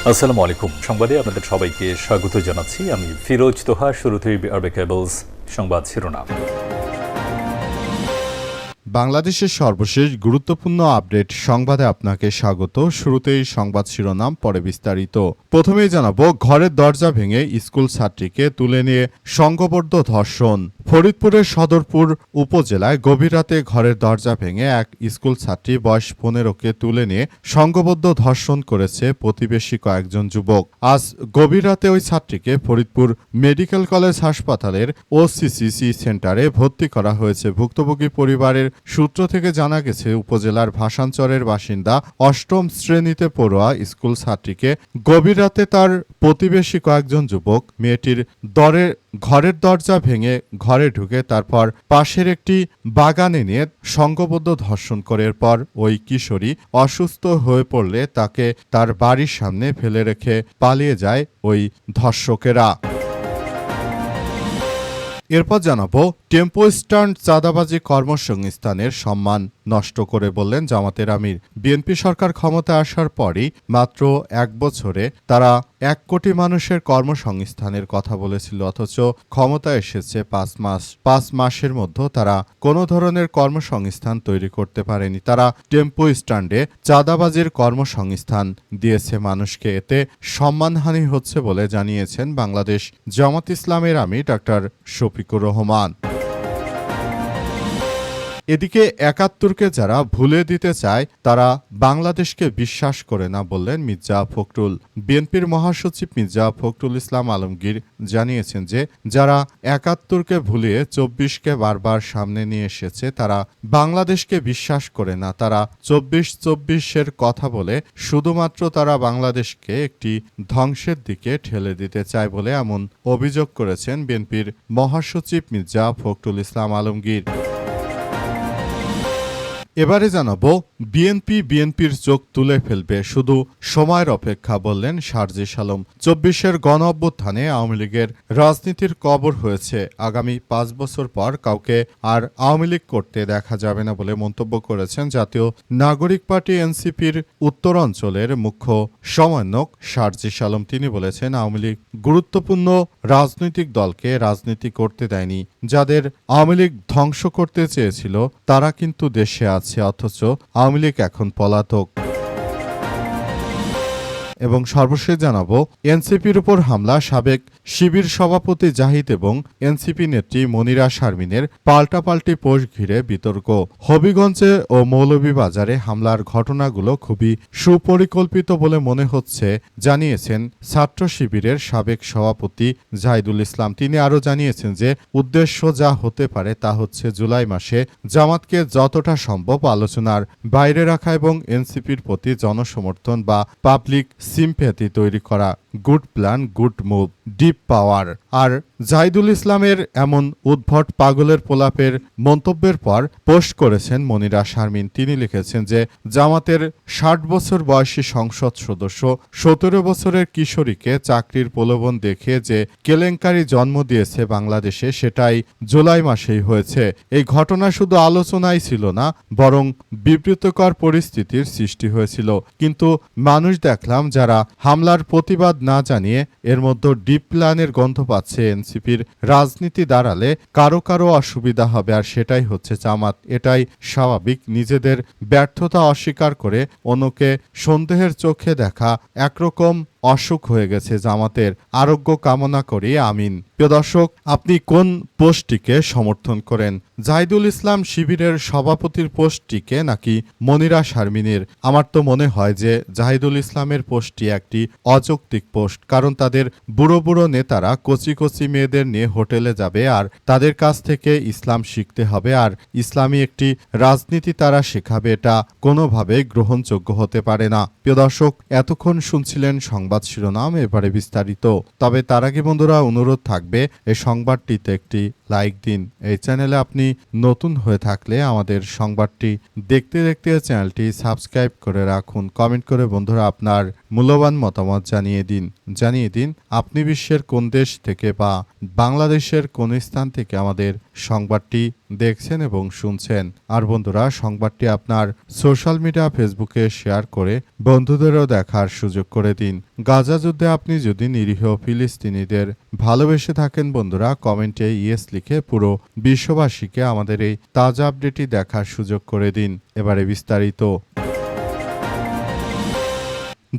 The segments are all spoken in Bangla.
আসসালামু আলাইকুম। সংবাদে আপনাদের সবাইকে স্বাগত জানাচ্ছি। আমি ফিরোজ তোহা। শুরুতেই আরবে কেবলস সংবাদ শিরোনাম। বাংলাদেশের সর্বশেষ গুরুত্বপূর্ণ আপডেট সংবাদে আপনাকে স্বাগত। শুরুতেই সংবাদ শিরোনাম, পরে বিস্তারিত। প্রথমেই জানাবো, ঘরের দরজা ভেঙে স্কুল ছাত্রীকে তুলে নিয়ে সংঘবদ্ধ ধর্ষণ। ফরিদপুরের সদরপুর উপজেলায় গভীর রাতে ঘরের দরজা ভেঙে এক স্কুল ছাত্রী বয়স 15কে তুলে নিয়ে সংঘবদ্ধ ধর্ষণ করেছে প্রতিবেশী কয়েকজন যুবক। আজ গভীর রাতে ওই ছাত্রীকে ফরিদপুর মেডিকেল কলেজ হাসপাতালের ওসিসিসি সেন্টারে ভর্তি করা হয়েছে। ভুক্তভোগী পরিবারের সূত্র থেকে জানা গেছে, উপজেলার ভাসানচরের বাসিন্দা 8ম শ্রেণীতে পড়ুয়া স্কুল ছাত্রীকে গভীর রাতে তার প্রতিবেশী কয়েকজন যুবক মেয়েটির ঘরের দরজা ভেঙে ঘরে ঢুকে তারপর পাশের একটি বাগানে নিয়ে সংঘবদ্ধ ধর্ষণ করার পর ওই কিশোরী অসুস্থ হয়ে পড়লে তাকে তার বাড়ির সামনে ফেলে রেখে পালিয়ে যায় ওই ধর্ষকেরা। এরপর জানাবো, টেম্পো স্ট্যান্ড চাঁদাবাজি কর্মসংস্থানের সম্মান নষ্ট করে বললেন জামাতের আমির। বিএনপি সরকার ক্ষমতায় আসার পরই মাত্র 1 বছরে তারা 1 কোটি মানুষের কর্মসংস্থানের কথা বলেছিল, অথচ ক্ষমতায় এসেছে 5 মাস। 5 মাসের মধ্যে তারা কোনো ধরনের কর্মসংস্থান তৈরি করতে পারেনি। তারা টেম্পো স্ট্যান্ডে চাঁদাবাজির কর্মসংস্থান দিয়েছে মানুষকে। এতে সম্মানহানি হচ্ছে বলে জানিয়েছেন বাংলাদেশ জামাত ইসলামের আমির ডাক্তার শফিকুর রহমান। এদিকে ৭১কে যারা ভুলে দিতে চায় তারা বাংলাদেশকে বিশ্বাস করে না বললেন মির্জা ফখরুল। বিএনপির মহাসচিব মির্জা ফখরুল ইসলাম আলমগীর জানিয়েছেন যে যারা ৭১কে ভুলিয়ে ২৪কে বারবার সামনে নিয়ে এসেছে তারা বাংলাদেশকে বিশ্বাস করে না। তারা ২৪-২৪-এর কথা বলে শুধুমাত্র তারা বাংলাদেশকে একটি ধ্বংসের দিকে ঠেলে দিতে চায় বলে এমন অভিযোগ করেছেন বিএনপির মহাসচিব মির্জা ফখরুল ইসলাম আলমগীর। এবারে জানাবো, বিএনপির চোখ তুলে ফেলবে, শুধু সময়ের অপেক্ষা বললেন সার্জিস আলম। ২৪-এর গণ অভ্যুত্থানে আওয়ামী লীগের রাজনীতির কবর হয়েছে। আগামী 5 বছর পর কাউকে আর আওয়ামী লীগ করতে দেখা যাবে না বলে মন্তব্য করেছেন জাতীয় নাগরিক পার্টি এনসিপির উত্তরাঞ্চলের মুখ্য সমন্বয়ক সার্জিস আলম। তিনি বলেছেন, আওয়ামী লীগ গুরুত্বপূর্ণ রাজনৈতিক দলকে রাজনীতি করতে দেয়নি। যাদের আওয়ামী লীগ ধ্বংস করতে চেয়েছিল তারা কিন্তু দেশে আছে, অথচ আওয়ামী লীগ এখন পলাতক। এবং সর্বশেষ জানাবো, এনসিপির উপর হামলা, সাবেক শিবির সভাপতি জাহিদ এবং এনসিপি নেত্রী মনিরা শারমিনের পাল্টাপাল্টি পোস্ট ঘিরে বিতর্ক। হবিগঞ্জে ও মৌলভীবাজারে হামলার ঘটনাগুলো খুবই সুপরিকল্পিত বলে মনে হচ্ছে জানিয়েছেন ছাত্র শিবিরের সাবেক সভাপতি জাহিদুল ইসলাম। তিনি আরও জানিয়েছেন যে উদ্দেশ্য যা হতে পারে তা হচ্ছে জুলাই মাসে জামাতকে যতটা সম্ভব আলোচনার বাইরে রাখা এবং এনসিপির প্রতি জনসমর্থন বা পাবলিক সিম্প্যাথি তৈরি করা। Good plan, good move, deep power. আর জাহিদুল ইসলামের এমন উদ্ভট পাগলের পোলাপের মন্তব্যের পর পোস্ট করেছেন মনিরা শারমিন। তিনি লিখেছেন যে জামাতের 60 বছর বয়সী সংসদ সদস্য 17 বছরের কিশোরীকে চাকরির প্রলোভন দেখিয়ে যে কেলেঙ্কারি জন্ম দিয়েছে বাংলাদেশে, সেটাই জুলাই মাসেই হয়েছে। এই ঘটনা শুধু আলোচনাই ছিল না, বরং বিব্রতকর পরিস্থিতির সৃষ্টি হয়েছিল। কিন্তু মানুষ দেখলাম যারা হামলার প্রতিবাদ না জানিয়ে এর মধ্যে ডিপ প্ল্যানের গন্ধ পাচ্ছে। এনসিপির রাজনীতি দাঁড়ালে কারো কারো অসুবিধা হবে, আর সেটাই হচ্ছে জামাত। এটাই স্বাভাবিক। নিজেদের ব্যর্থতা অস্বীকার করে অন্যকে সন্দেহের চোখে দেখা একরকম অসুখ হয়ে গেছে জামাতের। আরোগ্য কামনা করি, আমিন। প্রিয় দর্শক, আপনি কোন পোস্টটিকে সমর্থন করেন, জাহিদুল ইসলাম শিবিরের সভাপতির পোস্টটিকে নাকি মনিরা শারমিনের? আমার তো মনে হয় যে জাহিদুল ইসলামের পোস্টটি একটি অযৌক্তিক পোস্ট, কারণ তাদের বুড়ো বুড়ো নেতারা কচি কচি মেয়েদের নিয়ে হোটেলে যাবে আর তাদের কাছ থেকে ইসলাম শিখতে হবে, আর ইসলামী একটি রাজনীতি তারা শেখাবে। এটা কোনোভাবেই গ্রহণযোগ্য হতে পারে না। প্রিয় দর্শক, এতক্ষণ শুনছিলেন সংবাদ শিরোনাম, এবারে বিস্তারিত। তবে তার আগে বন্ধুরা, অনুরোধ থাকবে এই সংবাদটিতে একটি লাইক দিন। এই চ্যানেলে আপনি নতুন হয়ে থাকলে আমাদের সংবাদটি দেখতে দেখতে চ্যানেলটি সাবস্ক্রাইব করে রাখুন। কমেন্ট করে বন্ধুরা আপনার মূল্যবান মতামত জানিয়ে দিন আপনি বিশ্বের কোন দেশ থেকে বা বাংলাদেশের কোন স্থান থেকে আমাদের সংবাদটি দেখছেন এবং শুনছেন। আর বন্ধুরা, সংবাদটি আপনার সোশ্যাল মিডিয়া ফেসবুকে শেয়ার করে বন্ধুদেরও দেখার সুযোগ করে দিন। গাজা যুদ্ধে আপনি যদি নিরীহ ফিলিস্তিনিদের ভালোবেসে থাকেন বন্ধুরা, কমেন্টে ইয়েস লিখে পুরো বিশ্ববাসীকে আমাদের এই তাজা আপডেটটি দেখার সুযোগ করে দিন। এবারে বিস্তারিত।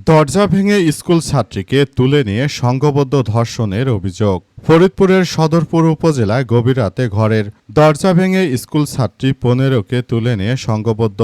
দরজা ভেঙে স্কুল ছাত্রীকে তুলে নিয়ে সংঘবদ্ধ ধর্ষণের অভিযোগ। ফরিদপুরের সদরপুর উপজেলায় গভীর রাতে ঘরের দরজা ভেঙে স্কুল ছাত্রী 15কে তুলে নিয়ে সংঘবদ্ধ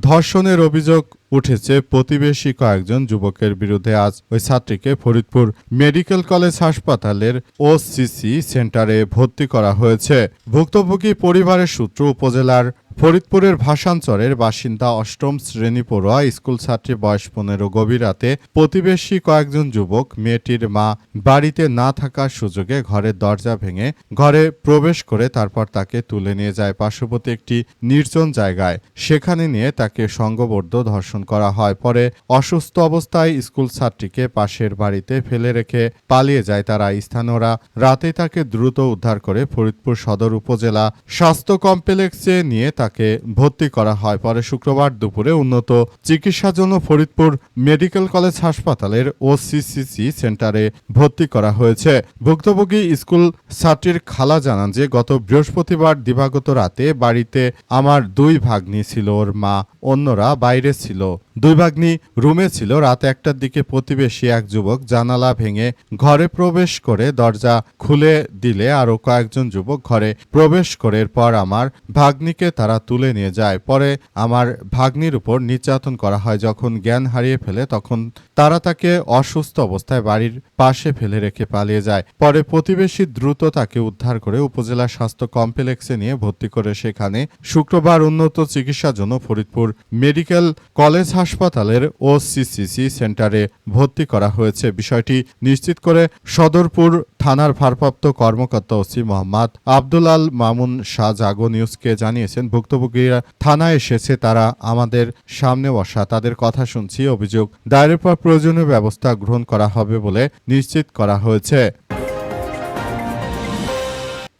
ধর্ষণের অভিযোগ উঠেছে প্রতিবেশী কয়েকজন যুবকের বিরুদ্ধে। আজ ওই ছাত্রীকে ফরিদপুর মেডিকেল কলেজ হাসপাতালের ওসিসি সেন্টারে ভর্তি করা হয়েছে। ভুক্তভোগী পরিবারের সূত্র উপজেলার ফরিদপুরের ভাসানচরের বাসিন্দা অষ্টম শ্রেণী পড়ুয়া স্কুল ছাত্রী, বয়স 15। গভীর রাতে প্রতিবেশী কয়েকজন যুবক মেয়েটির মা বাড়িতে না থাকার সুযোগে ঘরের দরজা ভেঙে ঘরে প্রবেশ করে তারপর তাকে তুলে নিয়ে যায় পার্শ্ববর্তী একটি নির্জন জায়গায়। সেখানে নিয়ে তাকে সংঘবদ্ধ ধর্ষণ করা হয়। পরে অসুস্থ অবস্থায় স্কুল ছাত্রীকে পাশের বাড়িতে ফেলে রেখে পালিয়ে যায় তারা। স্থানীয়রা রাতে তাকে দ্রুত উদ্ধার করে ফরিদপুর সদর উপজেলা স্বাস্থ্য কমপ্লেক্সে নিয়ে তাকে ভর্তি করা হয়। পরে শুক্রবার দুপুরে উন্নত চিকিৎসার জন্য ফরিদপুর মেডিকেল কলেজ হাসপাতালের ওসিসি সেন্টারে ভর্তি করা হয়েছে। ভুক্তভোগী স্কুল ছাত্রীর খালা জানান যে গত বৃহস্পতিবার দিবাগত রাতে বাড়িতে আমার 2 ভাগ্নি ছিল, ওর মা অন্যরা বাইরে ছিল। 2 ভাগ্নি রুমে ছিল। রাত 1টার দিকে প্রতিবেশী এক যুবক জানালা ভেঙে ঘরে প্রবেশ করে দরজা খুলে দিলে আরও কয়েকজন যুবক ঘরে প্রবেশ করে এরপর আমার ভাগ্নিকে তারা তুলে নিয়ে যায়। পরে আমার ভাগ্নির উপর নির্যাতন করা হয়। যখন জ্ঞান হারিয়ে ফেলে তখন তারা তাকে অসুস্থ অবস্থায় বাড়ির পাশে ফেলে রেখে পালিয়ে যায়। পরে প্রতিবেশী দ্রুত তাকে উদ্ধার করে উপজেলা স্বাস্থ্য কমপ্লেক্সে নিয়ে ভর্তি করে সেখানে শুক্রবার উন্নত চিকিৎসার জন্য ফরিদপুর মেডিকেল কলেজ হাসপাতালের ওসিসি সেন্টারে ভর্তি করা হয়েছে। বিষয়টি নিশ্চিত করে সদরপুর থানার ভারপ্রাপ্ত কর্মকর্তা ওসি মোহাম্মদ আব্দুল আল মামুন শাহ জাগো নিউজকে জানিয়েছেন, ভুক্তভোগীরা থানায় এসেছে, তারা আমাদের সামনে বসা, তাদের কথা শুনছি। অভিযোগ দায়েরের পর প্রয়োজনীয় ব্যবস্থা গ্রহণ করা হবে বলে নিশ্চিত করা হয়েছে।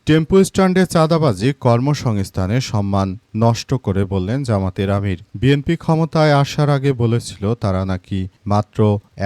টেম্পো স্ট্যান্ডে চাঁদাবাজি কর্মসংস্থানে সম্মান নষ্ট করে বললেন জামাতের আমির। বিএনপি ক্ষমতায় আসার আগে বলেছিল তারা নাকি মাত্র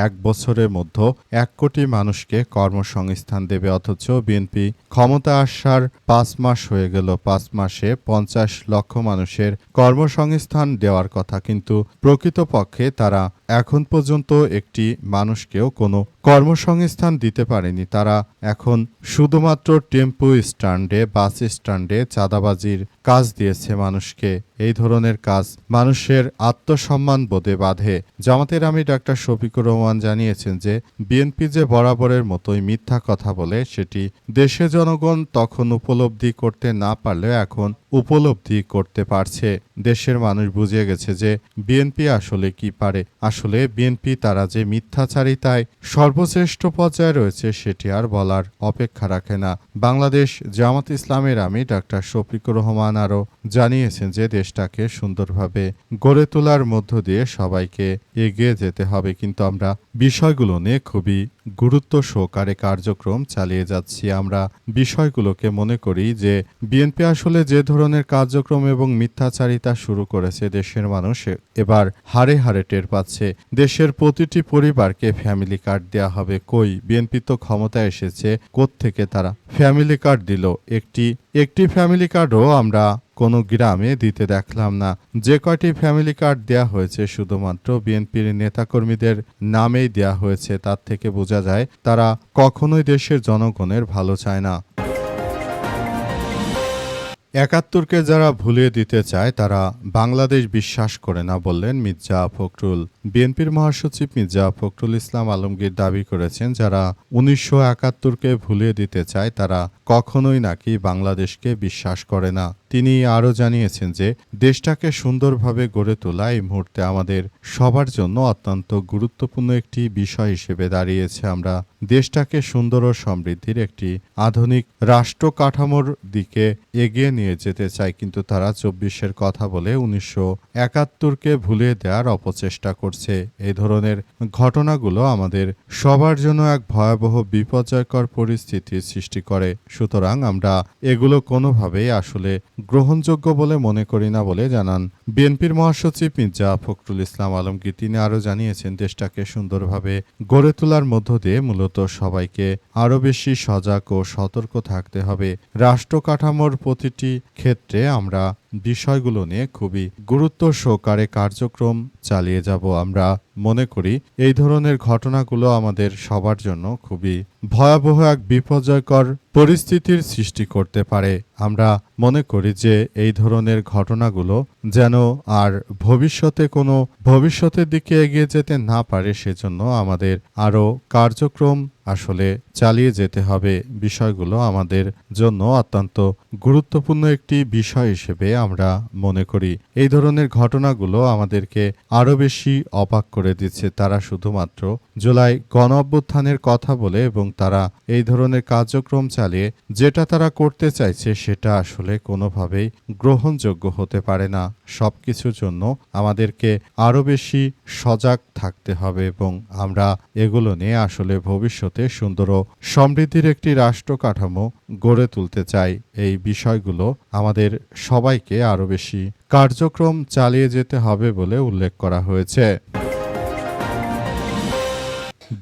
1 বছরের মধ্যে 1 কোটি মানুষকে কর্মসংস্থান দেবে, অথচ বিএনপি ক্ষমতা আসার 5 মাস হয়ে গেল। 5 মাসে 50 লক্ষ মানুষের কর্মসংস্থান দেওয়ার কথা, কিন্তু প্রকৃতপক্ষে তারা এখন পর্যন্ত একটি মানুষকেও কোনো কর্মসংস্থান দিতে পারেনি। তারা এখন শুধুমাত্র টেম্পো স্ট্যান্ডে, বাস স্ট্যান্ডে চাঁদাবাজির কাজ দিয়েছে মানুষকে। এই ধরনের কাজ মানুষের আত্মসম্মান বোধে বাধে। জামাতের আমির ডাক্তার শফিকুর রহমান জানিয়েছেন যে বিএনপি যে বরাবরের মতোই মিথ্যা কথা বলে সেটি দেশের জনগণ তখন উপলব্ধি করতে না পারলেও এখন উপলব্ধি করতে পারছে। দেশের মানুষ বুঝে গেছে যে বিএনপি আসলে কি পারে। আসলে বিএনপি তারা যে মিথ্যাচারিতায় সর্বশ্রেষ্ঠ পর্যায়ে রয়েছে সেটি আর বলার অপেক্ষা রাখে না। বাংলাদেশ জামাত ইসলামের আমির ডাক্তার শফিকুর রহমান আরও জানিয়েছেন যে দেশটাকে সুন্দরভাবে গড়ে তোলার মধ্য দিয়ে সবাইকে এগিয়ে যেতে হবে, কিন্তু আমরা বিষয়গুলো নিয়ে খুবই গুরুত্ব সহকারে কার্যক্রম চালিয়ে যাচ্ছি। আমরা বিষয়গুলোকে মনে করি যে বিএনপি আসলে যে ধরনের কার্যক্রম এবং মিথ্যাচারিতা শুরু করেছে দেশের মানুষ এবার হাড়ে হাড়ে টের পাচ্ছে। দেশের প্রতিটি পরিবারকে ফ্যামিলি কার্ড দেয়া হবে। কই, বিএনপি তো ক্ষমতায় এসেছে, কোত্থেকে তারা ফ্যামিলি কার্ড দিল? একটি ফ্যামিলি কার্ডও আমরা কোনো গ্রামে দিতে দেখলাম না। যে কয়টি ফ্যামিলি কার্ড দেয়া হয়েছে শুধুমাত্র বিএনপির নেতাকর্মীদের নামেই দেয়া হয়েছে। তার থেকে বোঝা যায় তারা কখনোই দেশের জনগণের ভালো চায় না। ৭১কে যারা ভুলিয়ে দিতে চায় তারা বাংলাদেশ বিশ্বাস করে না বললেন মির্জা ফখরুল। বিএনপির মহাসচিব মির্জা ফখরুল ইসলাম আলমগীর দাবি করেছেন, যারা ১৯৭১কে ভুলিয়ে দিতে চায় তারা কখনোই নাকি বাংলাদেশকে বিশ্বাস করে না। তিনি আরও জানিয়েছেন যে দেশটাকে সুন্দরভাবে গড়ে তোলা এই মুহূর্তে আমাদের সবার জন্য অত্যন্ত গুরুত্বপূর্ণ একটি বিষয় হিসেবে দাঁড়িয়েছে। আমরা দেশটাকে সুন্দর ও সমৃদ্ধির একটি আধুনিক রাষ্ট্র কাঠামোর দিকে এগিয়ে নিয়ে যেতে চায়, কিন্তু তারা ২৪-এর কথা বলে ১৯৭১-কে ভুলিয়ে দেওয়ার অপচেষ্টা করছে। এই ধরনের ঘটনাগুলো আমাদের সবার জন্য এক ভয়াবহ বিপর্যয়কর পরিস্থিতির সৃষ্টি করে। সুতরাং আমরা এগুলো কোনোভাবেই আসলে গ্রহণযোগ্য বলে মনে করি না বলে জানান বিএনপির মহাসচিব মির্জা ফখরুল ইসলাম আলমগীর। তিনি আরও জানিয়েছেন দেশটাকে সুন্দরভাবে গড়ে তোলার মধ্য দিয়ে মূলত সবাইকে আরও বেশি সজাগ ও সতর্ক থাকতে হবে। রাষ্ট্র কাঠামোর প্রতিটি ক্ষেত্রে আমরা বিষয়গুলো নিয়ে খুবই গুরুত্ব সহকারে কার্যক্রম চালিয়ে যাব। আমরা মনে করি এই ধরনের ঘটনাগুলো আমাদের সবার জন্য খুবই ভয়াবহ এক বিপর্যয়কর পরিস্থিতির সৃষ্টি করতে পারে। আমরা মনে করি যে এই ধরনের ঘটনাগুলো যেন আর ভবিষ্যতের দিকে এগিয়ে যেতে না পারে, সেজন্য আমাদের আরও কার্যক্রম আসলে চালিয়ে যেতে হবে। বিষয়গুলো আমাদের জন্য অত্যন্ত গুরুত্বপূর্ণ একটি বিষয় হিসেবে আমরা মনে করি। এই ধরনের ঘটনাগুলো আমাদেরকে আরও বেশি অবাক করে দিচ্ছে। তারা শুধুমাত্র জুলাই গণঅভ্যুত্থানের কথা বলে এবং তারা এই ধরনের কার্যক্রম চালিয়ে যেটা তারা করতে চাইছে সেটা আসলে কোনোভাবেই গ্রহণযোগ্য হতে পারে না। সবকিছুর জন্য আমাদেরকে আরও বেশি সজাগ থাকতে হবে এবং আমরা এগুলো নিয়ে আসলে ভবিষ্যতে সুন্দর ও সমৃদ্ধির একটি রাষ্ট্র কাঠামো গড়ে তুলতে চাই। এই বিষয়গুলো আমাদের সবাইকে আরও বেশি কার্যক্রম চালিয়ে যেতে হবে বলে উল্লেখ করা হয়েছে।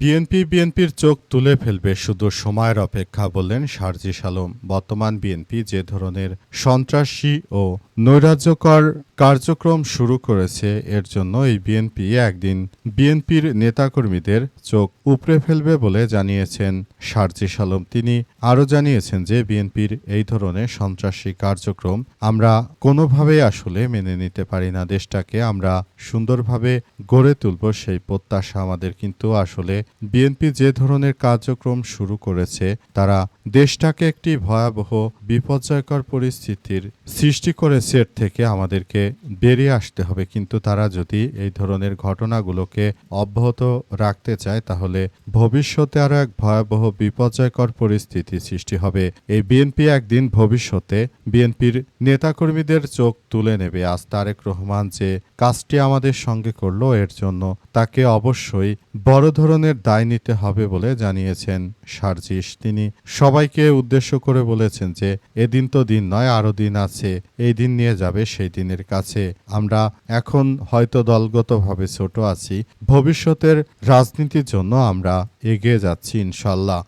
বিএনপির চোখ তুলে ফেলবে, শুধু সময়ের অপেক্ষা, বললেন সার্জিস আলম। বর্তমান বিএনপি যে ধরনের সন্ত্রাসী ও নৈরাজ্যকর কার্যক্রম শুরু করেছে এর জন্য এই বিএনপি একদিন বিএনপির নেতাকর্মীদের চোখ উপড়ে ফেলবে বলে জানিয়েছেন সার্জিস আলম। তিনি আরও জানিয়েছেন যে বিএনপির এই ধরনের সন্ত্রাসী কার্যক্রম আমরা কোনোভাবেই আসলে মেনে নিতে পারি না। দেশটাকে আমরা সুন্দরভাবে গড়ে তুলব সেই প্রত্যাশা আমাদের, কিন্তু আসলে বিএনপি যে ধরনের কার্যক্রম শুরু করেছে তারা দেশটাকে একটি ভয়াবহ বিপর্যয়কর পরিস্থিতির সৃষ্টি করেছে। এর থেকে আমাদেরকে বেরিয়ে আসতে হবে, কিন্তু তারা যদি এই ধরনের ঘটনাগুলোকে অব্যাহত রাখতে চায় তাহলে ভবিষ্যতে আরও এক ভয়াবহ বিপর্যয়কর পরিস্থিতি সৃষ্টি হবে। এই বিএনপি একদিন ভবিষ্যতে বিএনপির নেতাকর্মীদের চোখ তুলে নেবে। আজ তারেক রহমান যে কাজটি আমাদের সঙ্গে করলো এর জন্য তাকে অবশ্যই বড় ধরনের দায় নিতে হবে বলে জানিয়েছেন সার্জিস। তিনি সবাইকে উদ্দেশ্য করে বলেছেন যে এদিন তো দিন নয়, আরও দিন আছে, এই দিন নিয়ে যাবে সেই দিনের কাছে। আমরা এখন হয়তো দলগতভাবে ছোট আছি, ভবিষ্যতের রাজনীতির জন্য আমরা এগিয়ে যাচ্ছি ইনশাল্লাহ।